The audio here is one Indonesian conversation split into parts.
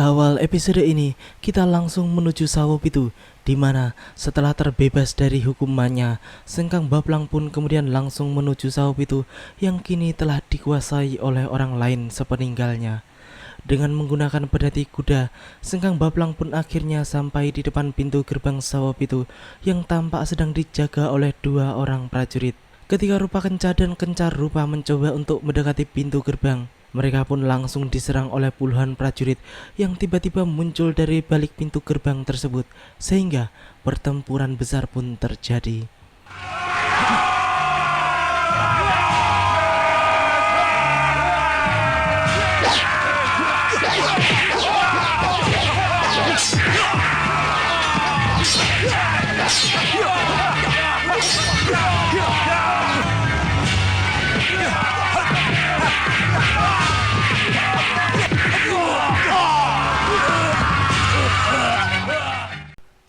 awal episode ini, kita langsung menuju Sawopitu, di mana setelah terbebas dari hukumannya, Sengkang Baplang pun kemudian langsung menuju Sawopitu yang kini telah dikuasai oleh orang lain sepeninggalnya. Dengan menggunakan pedati kuda, Sengkang Baplang pun akhirnya sampai di depan pintu gerbang Sawopitu yang tampak sedang dijaga oleh dua orang prajurit. Ketika rupa Kenca dan Kencar rupa mencoba untuk mendekati pintu gerbang, mereka pun langsung diserang oleh puluhan prajurit yang tiba-tiba muncul dari balik pintu gerbang tersebut, sehingga pertempuran besar pun terjadi.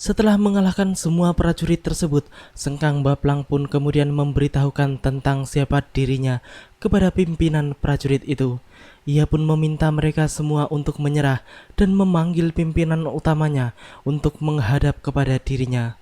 Setelah mengalahkan semua prajurit tersebut, Sengkang Baplang pun kemudian memberitahukan tentang siapa dirinya kepada pimpinan prajurit itu. Ia pun meminta mereka semua untuk menyerah dan memanggil pimpinan utamanya untuk menghadap kepada dirinya.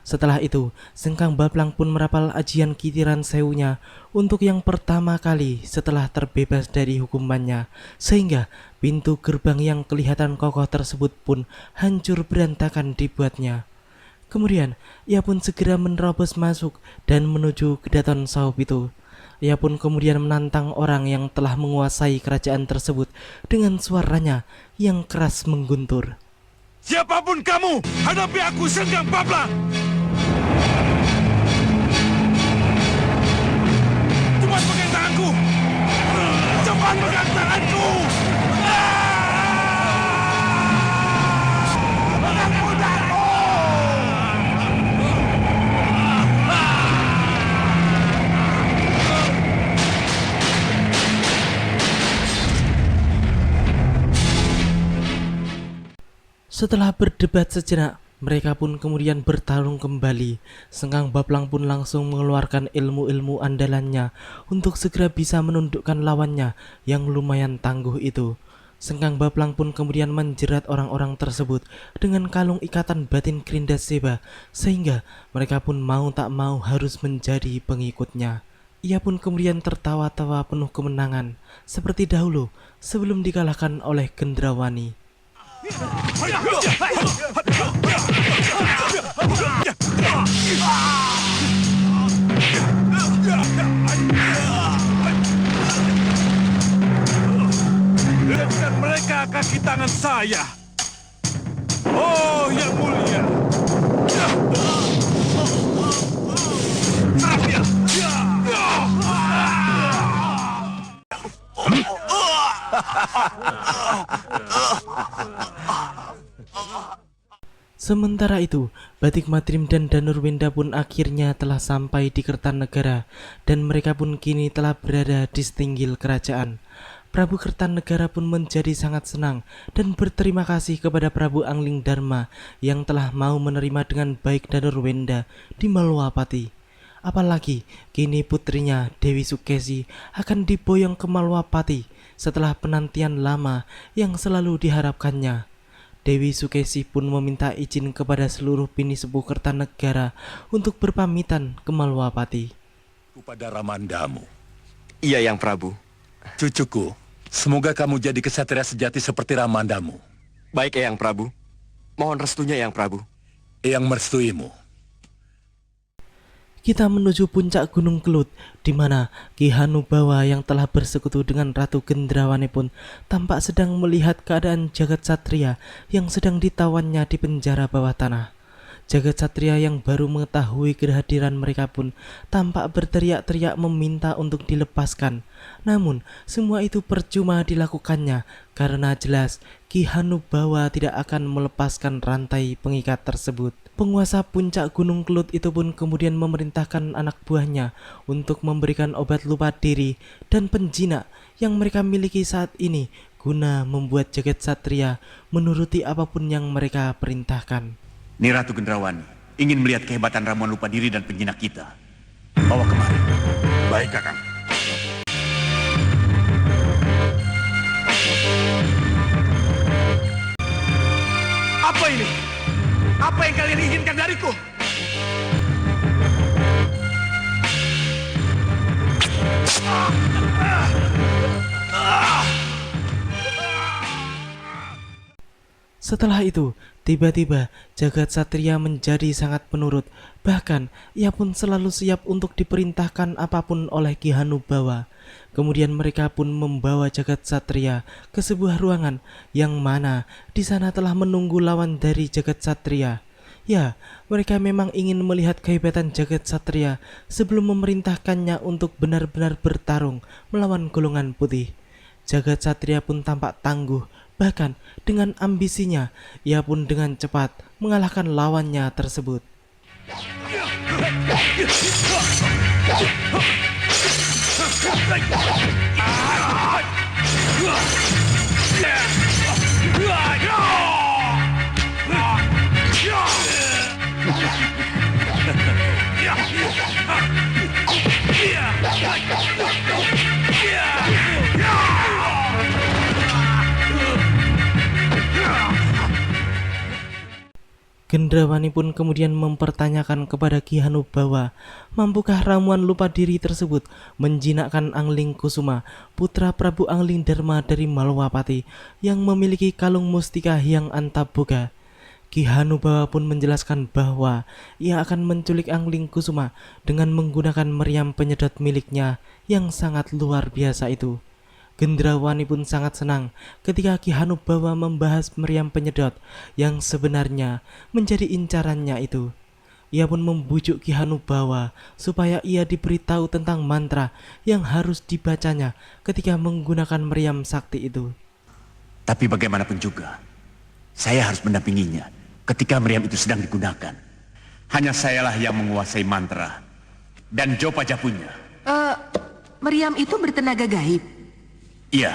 Setelah itu, Sengkang Baplang pun merapal ajian Kitiran Sewunya untuk yang pertama kali setelah terbebas dari hukumannya, sehingga pintu gerbang yang kelihatan kokoh tersebut pun hancur berantakan dibuatnya. Kemudian, ia pun segera menerobos masuk dan menuju ke Daton Sawopitu. Ia pun kemudian menantang orang yang telah menguasai kerajaan tersebut dengan suaranya yang keras mengguntur. Siapapun kamu, hadapi aku, Sengkang Baplang! Cepat pegang tanganku! Cepat pegang tanganku! Pegang pundakku! Setelah berdebat sejenak, mereka pun kemudian bertarung kembali. Sengkang Baplang pun langsung mengeluarkan ilmu-ilmu andalannya untuk segera bisa menundukkan lawannya yang lumayan tangguh itu. Sengkang Baplang pun kemudian menjerat orang-orang tersebut dengan kalung ikatan batin Krindaseba, sehingga mereka pun mau tak mau harus menjadi pengikutnya. Ia pun kemudian tertawa-tawa penuh kemenangan, seperti dahulu sebelum dikalahkan oleh Gendrawani. Lihatkan mereka kaki tangan saya. Oh, yang mulia. Sementara itu, Batik Madrim dan Danurwenda pun akhirnya telah sampai di Kertanegara dan mereka pun kini telah berada di setinggil kerajaan. Prabu Kertanegara pun menjadi sangat senang dan berterima kasih kepada Prabu Angling Dharma yang telah mau menerima dengan baik Danurwenda di Malwapati. Apalagi kini putrinya Dewi Sukesi akan diboyong ke Malwapati setelah penantian lama yang selalu diharapkannya. Dewi Sukesi pun meminta izin kepada seluruh bini sepuh Kertanegara untuk berpamitan ke Malwapati. Kepada Ramandamu. Iya, Yang Prabu. Cucuku, semoga kamu jadi kesatria sejati seperti Ramandamu. Baik, Yang Prabu. Mohon restunya, Yang Prabu. Yang merestuimu. Kita menuju puncak Gunung Kelut, di mana Ki Hanubawa yang telah bersekutu dengan Ratu Gendrawani pun tampak sedang melihat keadaan Jagat Satria yang sedang ditawannya di penjara bawah tanah. Jagat Satria yang baru mengetahui kehadiran mereka pun tampak berteriak-teriak meminta untuk dilepaskan. Namun semua itu percuma dilakukannya karena jelas Ki Hanubawa tidak akan melepaskan rantai pengikat tersebut. Penguasa puncak Gunung Kelut itu pun kemudian memerintahkan anak buahnya untuk memberikan obat lupa diri dan penjinak yang mereka miliki saat ini guna membuat Jagat Satria menuruti apapun yang mereka perintahkan. Ni Ratu Gendrawani ingin melihat kehebatan ramuan lupa diri dan penjinak kita. Bawa kemari. Baik, Kakang. Apa ini? Apa yang kalian inginkan dariku? Setelah itu, tiba-tiba jagat satria menjadi sangat penurut. Bahkan, ia pun selalu siap untuk diperintahkan apapun oleh Ki Hanubawa. Kemudian mereka pun membawa jagat satria ke sebuah ruangan yang mana di sana telah menunggu lawan dari jagat satria. Ya, mereka memang ingin melihat kehebatan jagat satria sebelum memerintahkannya untuk benar-benar bertarung melawan golongan putih. Jagat satria pun tampak tangguh. Bahkan dengan ambisinya, ia pun dengan cepat mengalahkan lawannya tersebut. Gendrawani pun kemudian mempertanyakan kepada Ki Hanubawa, mampukah ramuan lupa diri tersebut menjinakkan Angling Kusuma, putra Prabu Angling Dharma dari Malwapati yang memiliki kalung mustika Hyang Antaboga. Ki Hanubawa pun menjelaskan bahwa ia akan menculik Angling Kusuma dengan menggunakan meriam penyedot miliknya yang sangat luar biasa itu. Gendrawani pun sangat senang ketika Ki Hanubawa membahas meriam penyedot yang sebenarnya menjadi incarannya itu. Ia pun membujuk Ki Hanubawa supaya ia diberitahu tentang mantra yang harus dibacanya ketika menggunakan meriam sakti itu. Tapi bagaimanapun juga, saya harus mendampinginya ketika meriam itu sedang digunakan. Hanya sayalah yang menguasai mantra dan Jopa Japunya. Meriam itu bertenaga gaib. Iya.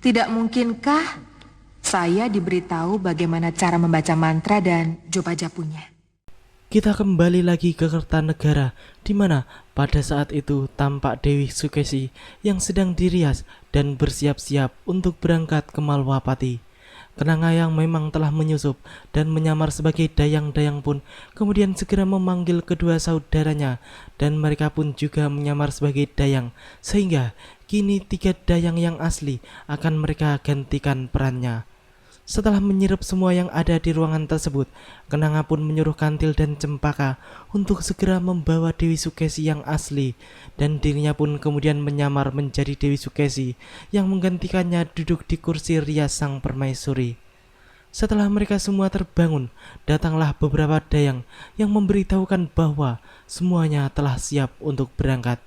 Tidak mungkinkah saya diberitahu bagaimana cara membaca mantra dan Jopa Japunya? Kita kembali lagi ke Kertanegara, di mana pada saat itu tampak Dewi Sukesi yang sedang dirias dan bersiap-siap untuk berangkat ke Malwapati. Kenanga yang memang telah menyusup dan menyamar sebagai dayang-dayang pun kemudian segera memanggil kedua saudaranya, dan mereka pun juga menyamar sebagai dayang, sehingga kini 3 dayang yang asli akan mereka gantikan perannya. Setelah menyerap semua yang ada di ruangan tersebut, Kenanga pun menyuruh Kantil dan Cempaka untuk segera membawa Dewi Sukesi yang asli, dan dirinya pun kemudian menyamar menjadi Dewi Sukesi yang menggantikannya duduk di kursi rias sang permaisuri. Setelah mereka semua terbangun, datanglah beberapa dayang yang memberitahukan bahwa semuanya telah siap untuk berangkat.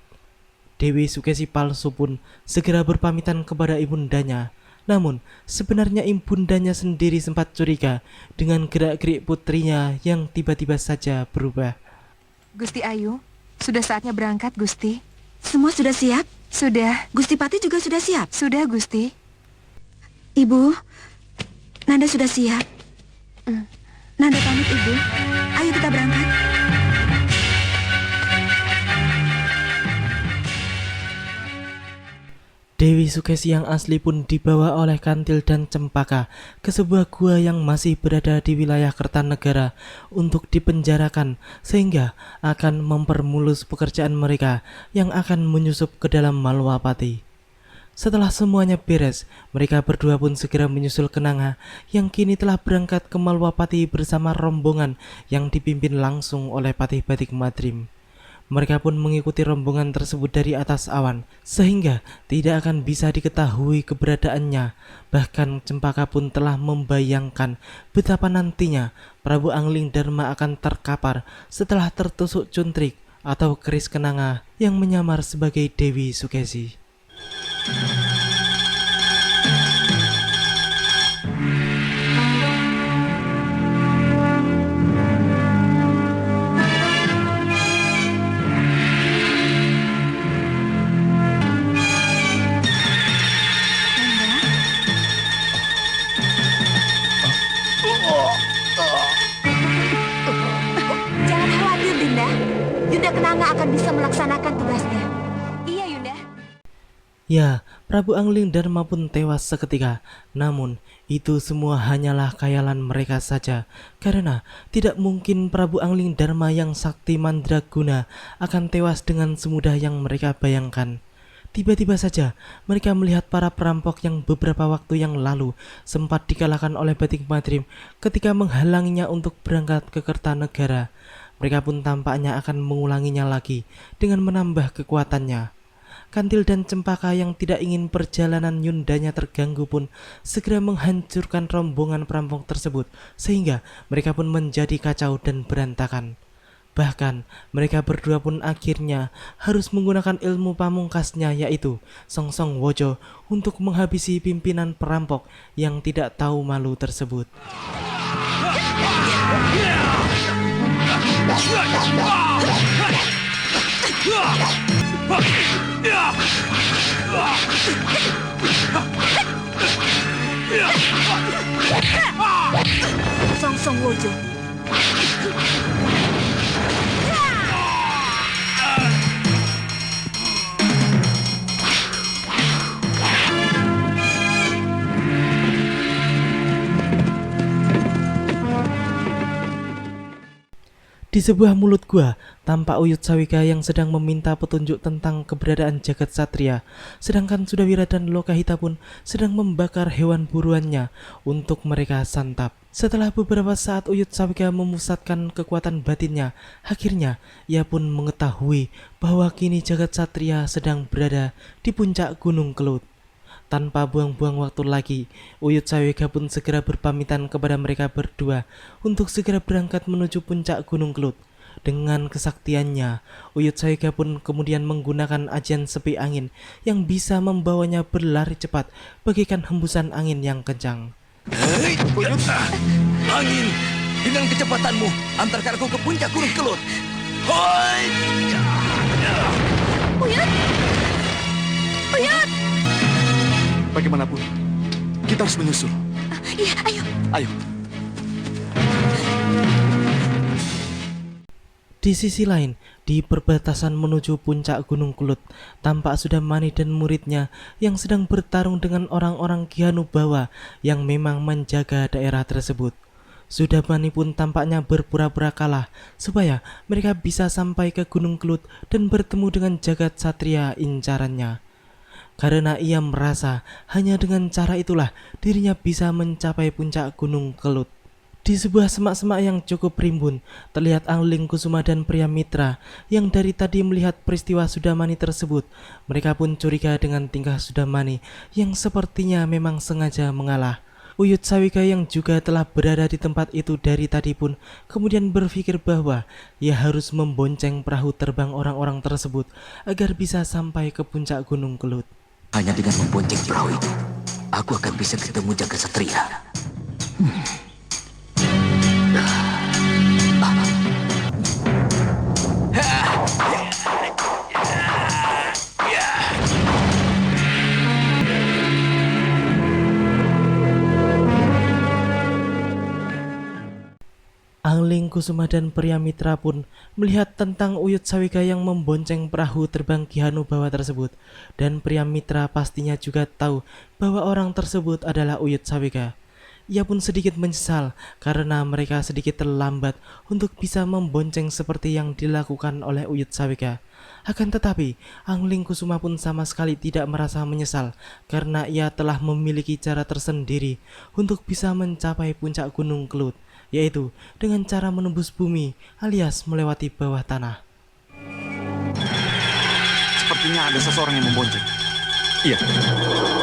Dewi Sukesi palsu pun segera berpamitan kepada ibundanya. Namun, sebenarnya ibundanya sendiri sempat curiga dengan gerak-gerik putrinya yang tiba-tiba saja berubah. Gusti Ayu, sudah saatnya berangkat, Gusti. Semua sudah siap? Sudah. Gusti Pati juga sudah siap? Sudah, Gusti. Ibu, Nanda sudah siap. Nanda pamit, Ibu. Ayo kita berangkat. Dewi Sukesi yang asli pun dibawa oleh Kantil dan Cempaka ke sebuah gua yang masih berada di wilayah Kertanegara untuk dipenjarakan, sehingga akan mempermulus pekerjaan mereka yang akan menyusup ke dalam Malwapati. Setelah semuanya beres, mereka berdua pun segera menyusul Kenanga yang kini telah berangkat ke Malwapati bersama rombongan yang dipimpin langsung oleh Patih Batik Madrim. Mereka pun mengikuti rombongan tersebut dari atas awan, sehingga tidak akan bisa diketahui keberadaannya. Bahkan Cempaka pun telah membayangkan betapa nantinya Prabu Angling Dharma akan terkapar setelah tertusuk cuntrik atau keris Kenanga yang menyamar sebagai Dewi Sukesi. Jangan khawatir, Dinda. Yunda Kenanga akan bisa melaksanakan tugasnya. Iya, Yunda. Ya, Prabu Angling Dharma pun tewas seketika. Namun, itu semua hanyalah khayalan mereka saja. Karena tidak mungkin Prabu Angling Dharma yang sakti mandraguna akan tewas dengan semudah yang mereka bayangkan. Tiba-tiba saja, mereka melihat para perampok yang beberapa waktu yang lalu sempat dikalahkan oleh Batik Madrim ketika menghalanginya untuk berangkat ke Kertanegara. Mereka pun tampaknya akan mengulanginya lagi dengan menambah kekuatannya. Kantil dan Cempaka yang tidak ingin perjalanan Yundanya terganggu pun segera menghancurkan rombongan perampok tersebut, sehingga mereka pun menjadi kacau dan berantakan. Bahkan mereka berdua pun akhirnya harus menggunakan ilmu pamungkasnya, yaitu Songsong Wojo, untuk menghabisi pimpinan perampok yang tidak tahu malu tersebut. Songsong Wojo. Di sebuah mulut gua, tampak Uyut Sawika yang sedang meminta petunjuk tentang keberadaan jagat satria, sedangkan Sudawira dan Lokahita pun sedang membakar hewan buruannya untuk mereka santap. Setelah beberapa saat Uyut Sawika memusatkan kekuatan batinnya, akhirnya ia pun mengetahui bahwa kini jagat satria sedang berada di puncak Gunung Kelut. Tanpa buang-buang waktu lagi, Uyut Sawika pun segera berpamitan kepada mereka berdua untuk segera berangkat menuju puncak Gunung Kelut. Dengan kesaktiannya, Uyut Sawika pun kemudian menggunakan ajian sepi angin yang bisa membawanya berlari cepat bagaikan hembusan angin yang kencang. Hei, Uyut! Angin! Dengan kecepatanmu, antarkan aku ke puncak Gunung Kelut. Hoi! Uyut! Uyut! Bagaimanapun, kita harus menyusul. Iya, ayo. Ayo. Di sisi lain, di perbatasan menuju puncak Gunung Kelut, tampak Sudamani dan muridnya yang sedang bertarung dengan orang-orang Kihanubawa yang memang menjaga daerah tersebut. Sudamani pun tampaknya berpura-pura kalah supaya mereka bisa sampai ke Gunung Kelut dan bertemu dengan jagat satria incarannya. Karena ia merasa hanya dengan cara itulah dirinya bisa mencapai puncak Gunung Kelut. Di sebuah semak-semak yang cukup rimbun, terlihat Angling Kusuma dan pria mitra yang dari tadi melihat peristiwa Sudamani tersebut. Mereka pun curiga dengan tingkah Sudamani yang sepertinya memang sengaja mengalah. Uyut Sawika yang juga telah berada di tempat itu dari tadi pun kemudian berpikir bahwa ia harus membonceng perahu terbang orang-orang tersebut agar bisa sampai ke puncak Gunung Kelut. Hanya dengan membonceng perahu itu, aku akan bisa ketemu jagat satria. Angling Kusuma dan pria mitra pun melihat tentang Uyut Sawika yang membonceng perahu terbang Kihanubawa tersebut, dan pria mitra pastinya juga tahu bahwa orang tersebut adalah Uyut Sawika. Ia pun sedikit menyesal karena mereka sedikit terlambat untuk bisa membonceng seperti yang dilakukan oleh Uyut Sawika. Akan tetapi, Angling Kusuma pun sama sekali tidak merasa menyesal karena ia telah memiliki cara tersendiri untuk bisa mencapai puncak Gunung Kelut, yaitu dengan cara menembus bumi alias melewati bawah tanah. Sepertinya ada seseorang yang membonceng. Iya,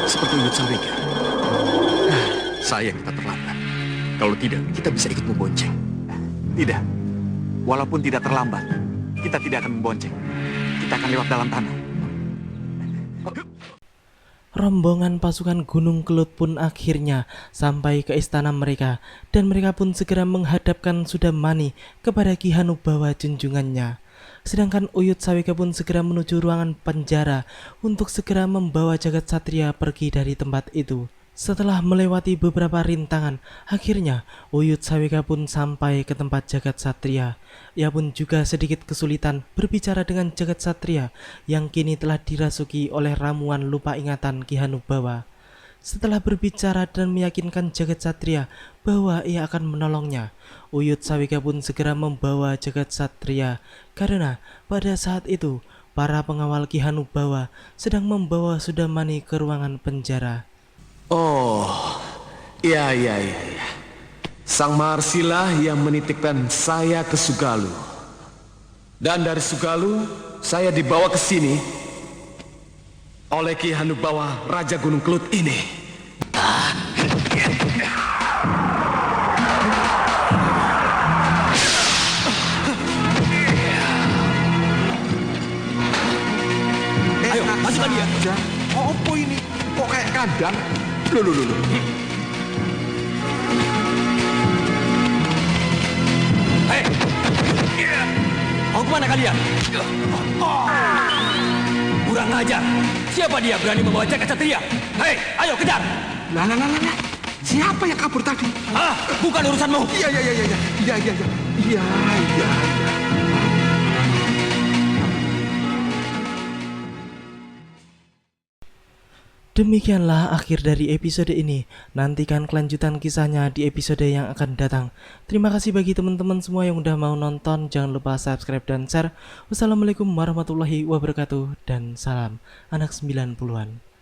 seperti Uyut Sawika. Sayang kita terlambat. Kalau tidak, kita bisa ikut membonceng. Tidak. Walaupun tidak terlambat, kita tidak akan membonceng. Kita akan lewat dalam tanah. Rombongan pasukan Gunung Kelut pun akhirnya sampai ke istana mereka, dan mereka pun segera menghadapkan Sudamani kepada Kihanubawa junjungannya. Sedangkan Uyut Sawika pun segera menuju ruangan penjara untuk segera membawa jagat satria pergi dari tempat itu. Setelah melewati beberapa rintangan, akhirnya Uyut Sawika pun sampai ke tempat Jagat Satria. Ia pun juga sedikit kesulitan berbicara dengan Jagat Satria yang kini telah dirasuki oleh ramuan lupa ingatan Ki Hanubawa. Setelah berbicara dan meyakinkan Jagat Satria bahwa ia akan menolongnya, Uyut Sawika pun segera membawa Jagat Satria karena pada saat itu para pengawal Ki Hanubawa sedang membawa Sudamani ke ruangan penjara. Oh, iya. Sang Maharsilah yang menitipkan saya ke Sugalu. Dan dari Sugalu, saya dibawa ke sini oleh Ki Hanubawa Raja Gunung Kelut ini. Ayo, masukkan dia. Apa ini? Kok kayak kandang? Loh. Hei! Mau kemana kalian? Kurang ajar. Siapa dia berani membawa Jagat Satria? Hei, ayo kejar! Lah. Siapa yang kabur tadi? Ah, bukan urusanmu. Iya. Demikianlah akhir dari episode ini. Nantikan kelanjutan kisahnya di episode yang akan datang. Terima kasih bagi teman-teman semua yang udah mau nonton. Jangan lupa subscribe dan share. Wassalamualaikum warahmatullahi wabarakatuh. Dan salam anak 90-an.